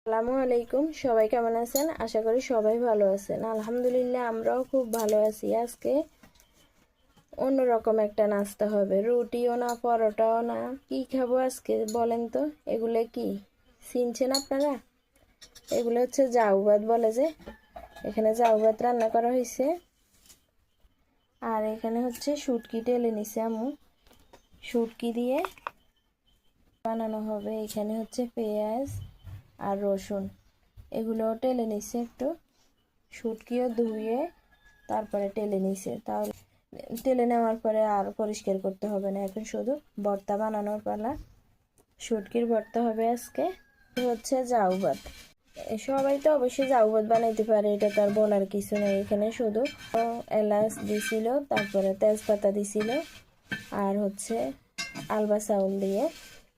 আসসালামু আলাইকুম। সবাই কেমন আছেন? আশা করি সবাই ভালো আছেন। আলহামদুলিল্লাহ, আমরাও খুব ভালো আছি। আজকে অন্যরকম একটা নাস্তা হবে, রুটিও না, পরোটাও না। কি খাবো আজকে বলেন তো? এগুলো কি চিনছেন আপনারা? এগুলো হচ্ছে জাউ ভাত বলে যে। এখানে জাউ ভাত রান্না করা হয়েছে, আর এখানে হচ্ছে শুটকি টেলে নিছে আম্মু। শুটকি দিয়ে বানানো হবে। এখানে হচ্ছে পেঁয়াজ আর রসুন, এগুলো টেলে নিচ্ছে একটু। শুটকিও ধুয়ে তারপরে টেলে নিছে, তাহলে টেলে নেওয়ার পরে আর পরিষ্কার করতে হবে না। এখন শুধু ভর্তা বানানোর পালা। শুটকির ভর্তা হবে আজকে। হচ্ছে জাউ ভাত। সবাই তো অবশ্যই জাউ ভাত বানাইতে পারে, এটা তার বলার কিছু নেই। এখানে শুধু এলাচ দিছিল, তারপরে তেজপাতা দিছিল, আর হচ্ছে আলবা চাউল দিয়ে,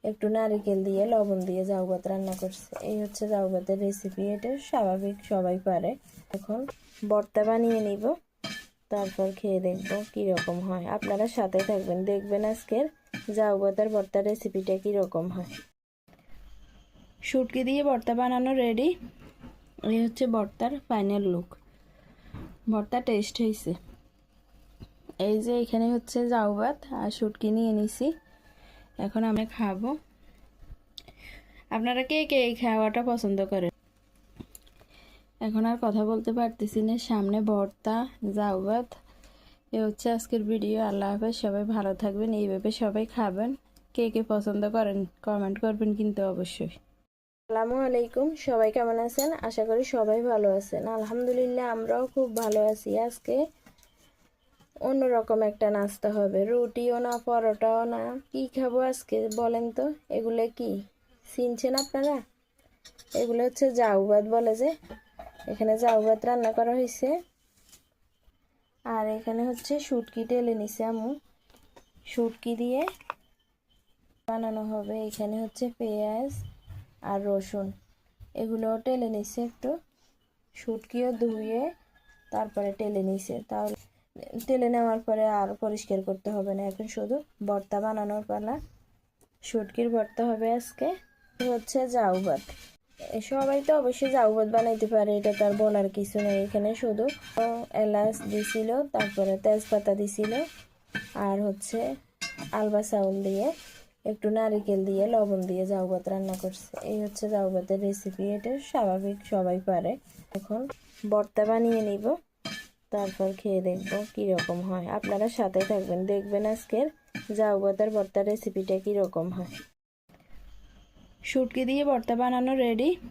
একটু নারিকেল দিয়ে, লবণ দিয়ে জাউ ভাত রান্না করছে। এই হচ্ছে জাউ ভাতের রেসিপি। এটা স্বাভাবিক, সবাই পারে। এখন ভর্তা বানিয়ে নিব, তারপর খেয়ে দেখবো কিরকম হয়। আপনারা সাথে থাকবেন, দেখবেন আজকের জাউ ভাতের ভর্তার রেসিপিটা কিরকম হয়। শুটকি দিয়ে ভর্তা বানানো রেডি। এই হচ্ছে ভর্তার ফাইনাল লুক। ভর্তা টেস্ট হয়েছে। এই যে এখানে হচ্ছে জাউ ভাত আর শুটকি নিয়ে নিছি, এখন আমি খাবো। আপনারা কে কে এই খাওয়াটা পছন্দ করেন? এখন আর কথা বলতে পারতেছি না, সামনে ভর্তা, জাউ ভাত। এ হচ্ছে আজকের ভিডিও। আল্লাহ হাফেজ। সবাই ভালো থাকবেন, এইভাবে সবাই খাবেন। কে কে পছন্দ করেন কমেন্ট করবেন কিন্তু অবশ্যই। আসসালামু আলাইকুম। সবাই কেমন আছেন? আশা করি সবাই ভালো আছেন। আলহামদুলিল্লাহ, আমরাও খুব ভালো আছি। আজকে অন্যরকম একটা নাস্তা হবে, রুটিও না, পরোটাও না। কি খাবো আজকে বলেন তো? এগুলো কি চিনছেন আপনারা? এগুলো হচ্ছে জাউ ভাত বলে যে। এখানে জাউ ভাত রান্না করা হয়েছে, আর এখানে হচ্ছে শুটকি টেলে নিছে আম্মু। শুটকি দিয়ে বানানো হবে। এখানে হচ্ছে পেঁয়াজ আর রসুন, এগুলো টেলে নিছে একটু। শুটকিও ধুয়ে তারপরে টেলে নিছে, তাহলে টেলে নেওয়ার পরে আর পরিষ্কার করতে হবে না। এখন শুধু ভর্তা বানানোর পালা। শুটকির ভর্তা হবে আজকে। হচ্ছে জাউ ভাত। সবাই তো অবশ্যই জাউ ভাত বানাইতে পারে, এটা তার বলার কিছু নেই। এখানে শুধু এলাচ দিছিল, তারপরে তেজপাতা দিছিল, আর হচ্ছে আলবা চাউল দিয়ে, একটু নারিকেল দিয়ে, লবণ দিয়ে জাউ ভাত রান্না করছে। এই হচ্ছে জাউ ভাতের রেসিপি। এটা স্বাভাবিক, সবাই পারে। এখন ভর্তা বানিয়ে নিব, তারপর খেয়ে দেখবো কিরকম হয়। আপনারা সাথে থাকবেন, দেখবেন আজকের জাউ ভাতের ভর্তার রেসিপিটা কিরকম হয়। শুটকি দিয়ে ভর্তা বানানো রেডি।